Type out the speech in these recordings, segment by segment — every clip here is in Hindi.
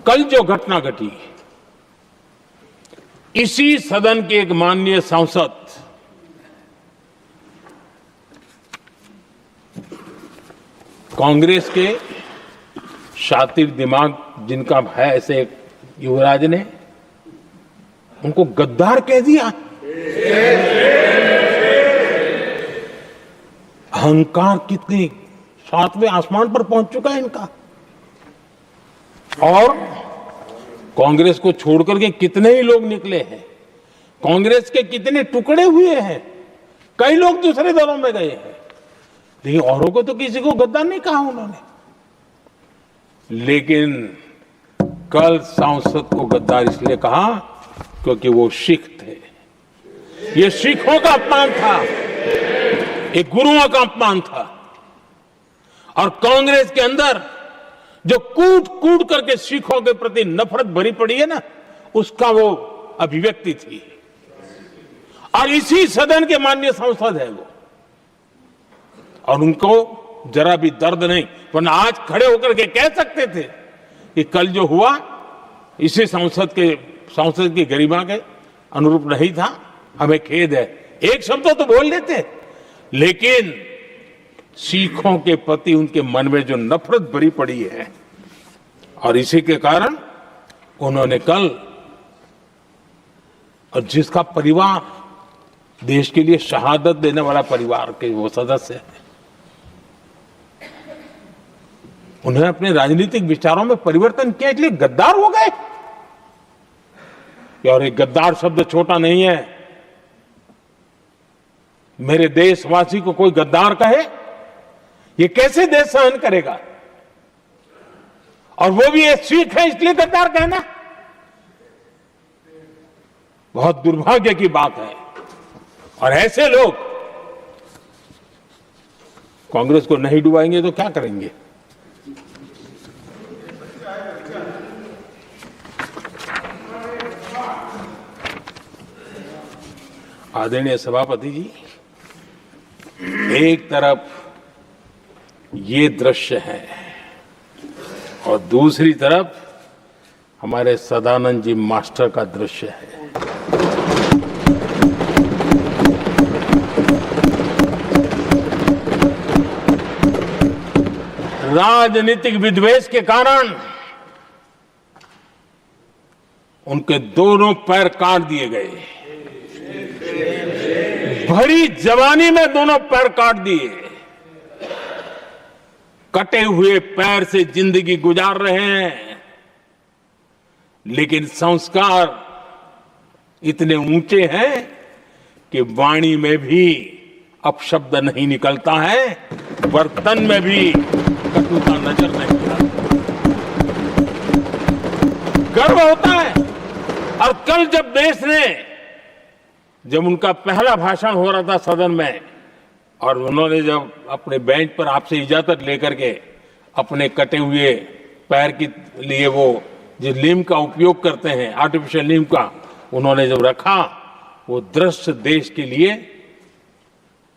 कल जो घटना घटी, इसी सदन के एक माननीय सांसद कांग्रेस के शातिर दिमाग जिनका है, ऐसे युवराज ने उनको गद्दार कह दिया। अहंकार कितनी सातवें आसमान पर पहुंच चुका है इनका। और कांग्रेस को छोड़कर के कितने ही लोग निकले हैं, कांग्रेस के कितने टुकड़े हुए हैं, कई लोग दूसरे दलों में गए हैं, लेकिन औरों को तो किसी को गद्दार नहीं कहा उन्होंने। लेकिन कल सांसद को गद्दार इसलिए कहा क्योंकि वो सिख थे। ये सिखों का अपमान था, ये गुरुओं का अपमान था। और कांग्रेस के अंदर जो कूट कूट करके सिखों के प्रति नफरत भरी पड़ी है ना, उसका वो अभिव्यक्ति थी। और इसी सदन के माननीय सांसद है वो, और उनको जरा भी दर्द नहीं, वरना आज खड़े होकर के कह सकते थे कि कल जो हुआ इसी सांसद की गरिमा के अनुरूप नहीं था, हमें खेद है, एक शब्द तो बोल लेते। लेकिन सिखों के प्रति उनके मन में जो नफरत भरी पड़ी है, और इसी के कारण उन्होंने कल, और जिसका परिवार देश के लिए शहादत देने वाला परिवार के वो सदस्य है, उन्होंने अपने राजनीतिक विचारों में परिवर्तन किया, इसलिए गद्दार हो गए। और एक गद्दार शब्द छोटा नहीं है। मेरे देशवासी को कोई गद्दार कहे, ये कैसे देश सहन करेगा? और वो भी एक सिख है इसलिए गद्दार कहना बहुत दुर्भाग्य की बात है। और ऐसे लोग कांग्रेस को नहीं डुबाएंगे तो क्या करेंगे? आदरणीय सभापति जी, एक तरफ ये दृश्य है और दूसरी तरफ हमारे सदानंद जी मास्टर का दृश्य है। राजनीतिक विद्वेष के कारण उनके दोनों पैर काट दिए गए। भरी जवानी में दोनों पैर काट दिए। कटे हुए पैर से जिंदगी गुजार रहे हैं, लेकिन संस्कार इतने ऊंचे हैं कि वाणी में भी अपशब्द नहीं निकलता है, बर्तन में भी कटुता नजर नहीं आती। गर्व होता है। और कल जब उनका पहला भाषण हो रहा था सदन में, और उन्होंने जब अपने बेंच पर आपसे इजाजत लेकर के अपने कटे हुए पैर के लिए वो जो लीम का उपयोग करते हैं, आर्टिफिशियल लीम का, उन्होंने जब रखा, वो दृश्य देश के लिए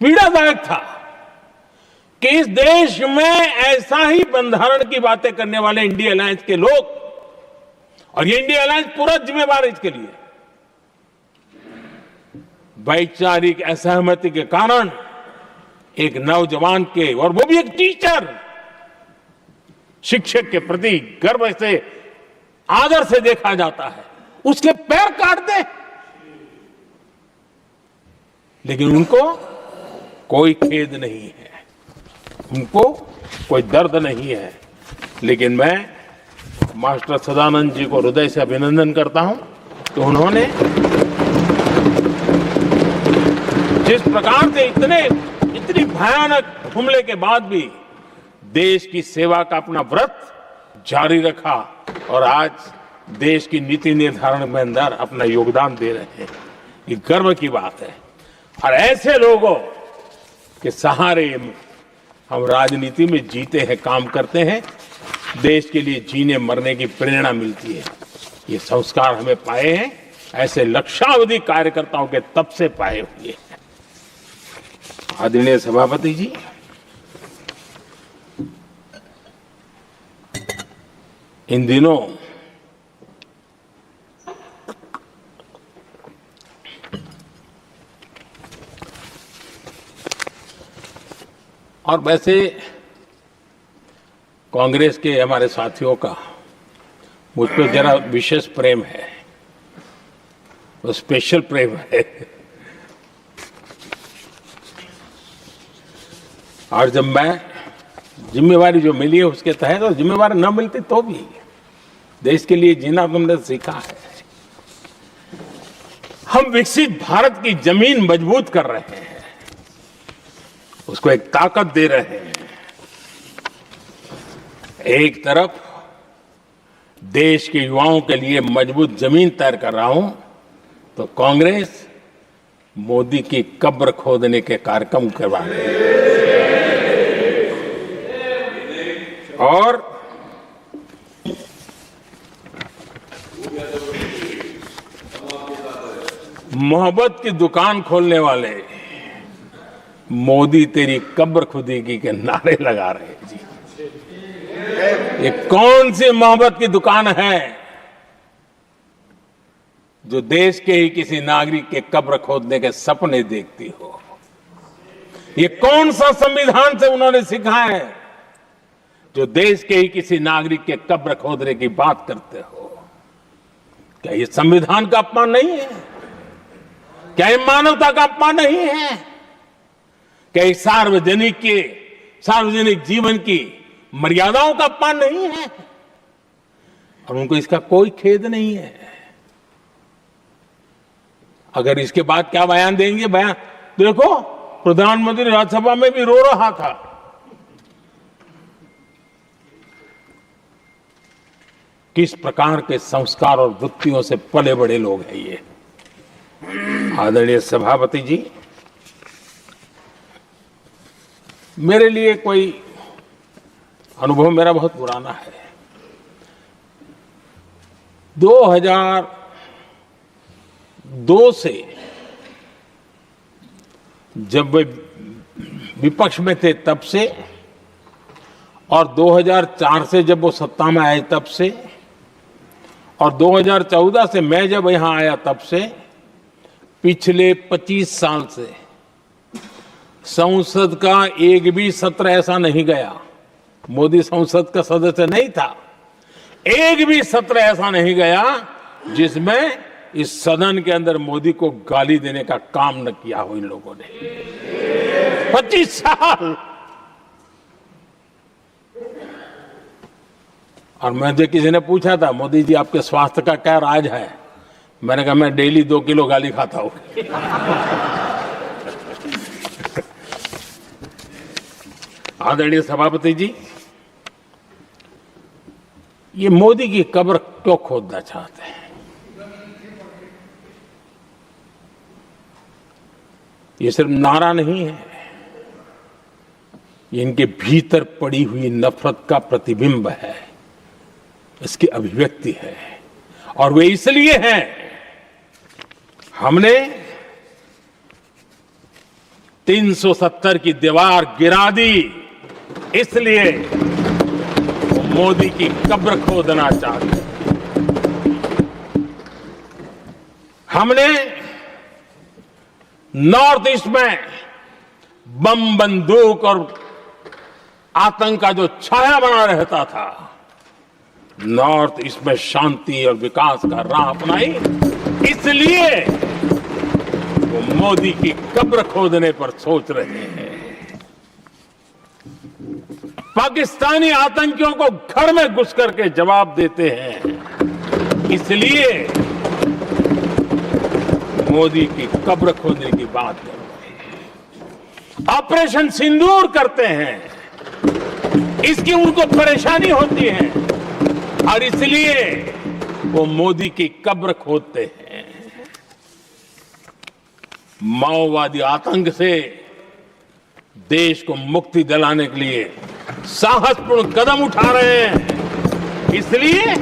पीड़ादायक था कि इस देश में ऐसा ही बंधारण की बातें करने वाले इंडिया अलायंस के लोग, और ये इंडिया अलायंस पूरा जिम्मेवार है इसके लिए, वैचारिक असहमति के कारण एक नौजवान के, और वो भी एक टीचर, शिक्षक के प्रति गर्व से, आदर से देखा जाता है, उसके पैर काट दे। लेकिन उनको कोई खेद नहीं है, उनको कोई दर्द नहीं है। लेकिन मैं मास्टर सदानंद जी को हृदय से अभिनंदन करता हूं कि उन्होंने जिस प्रकार से इतनी भयानक हमले के बाद भी देश की सेवा का अपना व्रत जारी रखा, और आज देश की नीति निर्धारण में अंदर अपना योगदान दे रहे हैं। ये गर्व की बात है। और ऐसे लोगों के सहारे हम राजनीति में जीते हैं, काम करते हैं, देश के लिए जीने मरने की प्रेरणा मिलती है। ये संस्कार हमें पाए हैं, ऐसे लक्षावधि कार्यकर्ताओं के तब से पाए हुए हैं। आदरणीय सभापति जी, इन दिनों और वैसे कांग्रेस के हमारे साथियों का मुझ पर जरा विशेष प्रेम है, वो स्पेशल प्रेम है। और जब मैं जिम्मेवारी जो मिली है उसके तहत, और जिम्मेवारी न मिलती तो भी देश के लिए जीना तुमने सीखा है। हम विकसित भारत की जमीन मजबूत कर रहे हैं, उसको एक ताकत दे रहे हैं। एक तरफ देश के युवाओं के लिए मजबूत जमीन तैयार कर रहा हूं, तो कांग्रेस मोदी की कब्र खोदने के कार्यक्रम करवा रही है। और मोहब्बत की दुकान खोलने वाले मोदी तेरी कब्र खुदेगी के नारे लगा रहे हैं जी। ये कौन सी मोहब्बत की दुकान है जो देश के ही किसी नागरिक के कब्र खोदने के सपने देखती हो? ये कौन सा संविधान से उन्होंने सीखा है जो देश के ही किसी नागरिक के कब्र खोदने की बात करते हो? क्या ये संविधान का अपमान नहीं है? क्या ये मानवता का अपमान नहीं है? क्या ये सार्वजनिक जीवन की मर्यादाओं का अपमान नहीं है? और उनको इसका कोई खेद नहीं है। अगर इसके बाद क्या बयान देंगे? बयान देखो, प्रधानमंत्री राज्यसभा में भी रो रहा था। किस प्रकार के संस्कार और वृत्तियों से पले बड़े लोग हैं ये। आदरणीय सभापति जी, मेरे लिए कोई अनुभव मेरा बहुत पुराना है। 2002 से जब वे विपक्ष में थे तब से, और 2004 से जब वो सत्ता में आए तब से, और 2014 से मैं जब यहां आया तब से, पिछले 25 साल से संसद का एक भी सत्र ऐसा नहीं गया, मोदी संसद का सदस्य नहीं था, एक भी सत्र ऐसा नहीं गया जिसमें इस सदन के अंदर मोदी को गाली देने का काम न किया हो इन लोगों ने। 25 साल। और मुझे किसी ने पूछा था, मोदी जी आपके स्वास्थ्य का क्या राज है? मैंने कहा, मैं डेली 2 किलो गाली खाता हूं। आदरणीय सभापति जी, ये मोदी की कब्र क्यों खोदना चाहते हैं? ये सिर्फ नारा नहीं है, ये इनके भीतर पड़ी हुई नफरत का प्रतिबिंब है, इसकी अभिव्यक्ति है। और वे इसलिए हैं, हमने 370 की दीवार गिरा दी, इसलिए वो मोदी की कब्र खोदना चाहते हैं। हमने नॉर्थ ईस्ट में बम, बंदूक और आतंक का जो छाया बना रहता था, नॉर्थ ईस्ट में शांति और विकास का राह अपनाई, इसलिए वो मोदी की कब्र खोदने पर सोच रहे हैं। पाकिस्तानी आतंकियों को घर में घुस करके जवाब देते हैं, इसलिए मोदी की कब्र खोदने की बात कर रहे हैं। ऑपरेशन सिंदूर करते हैं, इसकी उनको परेशानी होती है और इसलिए वो मोदी की कब्र खोदते हैं। माओवादी आतंक से देश को मुक्ति दिलाने के लिए साहसपूर्ण कदम उठा रहे हैं, इसलिए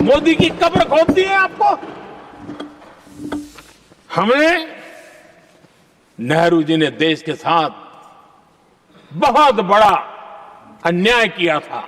मोदी की कब्र खोदती है आपको। हमने, नेहरू जी ने देश के साथ बहुत बड़ा अन्याय किया था,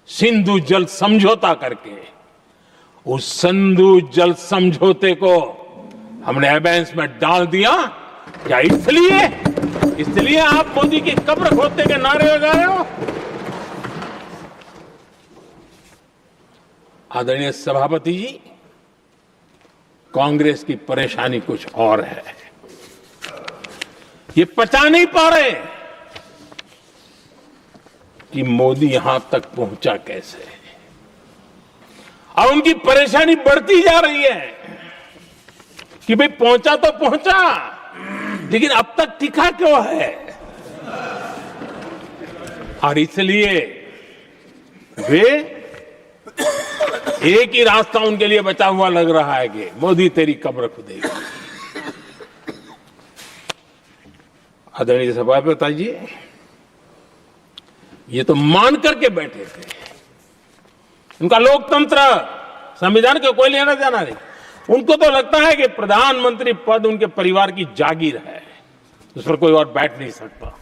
सिंधु जल समझौता करके। उस सिंधु जल समझौते को हमने एबेंस में डाल दिया, क्या इसलिए इसलिए आप मोदी की कब्र खोदने के नारे लगा रहे हो। आदरणीय सभापति जी, कांग्रेस की परेशानी कुछ और है। ये पचा नहीं पा रहे कि मोदी यहां तक पहुंचा कैसे, और उनकी परेशानी बढ़ती जा रही है कि भाई पहुंचा तो पहुंचा, लेकिन अब तक टिका क्यों है। और इसलिए वे एक ही रास्ता उनके लिए बचा हुआ लग रहा है कि मोदी तेरी कब्र खुदेगी। आदरणीय सभापति जी, ये तो मान करके बैठे थे। उनका लोकतंत्र, संविधान के कोई लेना देना नहीं। उनको तो लगता है कि प्रधानमंत्री पद उनके परिवार की जागीर है, उस पर कोई और बैठ नहीं सकता।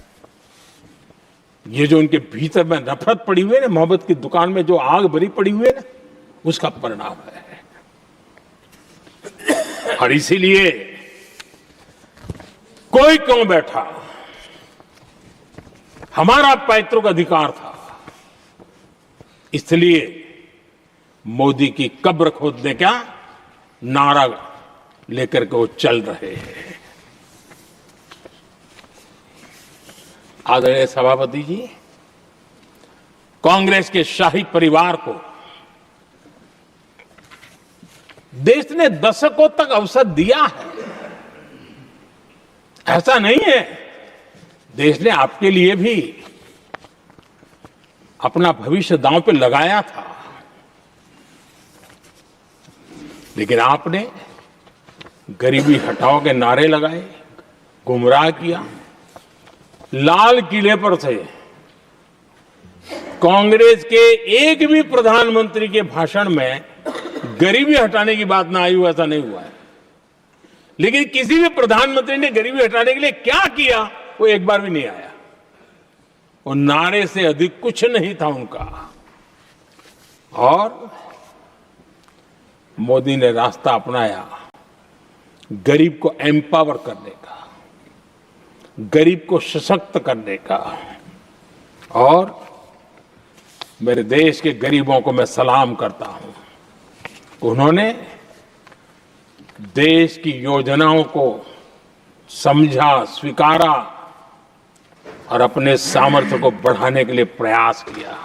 ये जो उनके भीतर में नफरत पड़ी हुई है ना, मोहब्बत की दुकान में जो आग भरी पड़ी हुई है ना, उसका परिणाम है। और इसीलिए कोई क्यों बैठा, हमारा पैतृक अधिकार था, इसलिए मोदी की कब्र खोदने का नारा लेकर के वो चल रहे हैं। आदरणीय सभापति जी, कांग्रेस के शाही परिवार को देश ने दशकों तक अवसर दिया है, ऐसा नहीं है। देश ने आपके लिए भी अपना भविष्य दांव पे लगाया था, लेकिन आपने गरीबी हटाओ के नारे लगाए, गुमराह किया। लाल किले पर से कांग्रेस के एक भी प्रधानमंत्री के भाषण में गरीबी हटाने की बात ना आई हो, ऐसा नहीं हुआ है। लेकिन किसी भी प्रधानमंत्री ने गरीबी हटाने के लिए क्या किया, वो एक बार भी नहीं आया। और नारे से अधिक कुछ नहीं था उनका। और मोदी ने रास्ता अपनाया गरीब को एम्पावर करने का, गरीब को सशक्त करने का। और मेरे देश के गरीबों को मैं सलाम करता हूं, उन्होंने देश की योजनाओं को समझा, स्वीकारा और अपने सामर्थ्य को बढ़ाने के लिए प्रयास किया।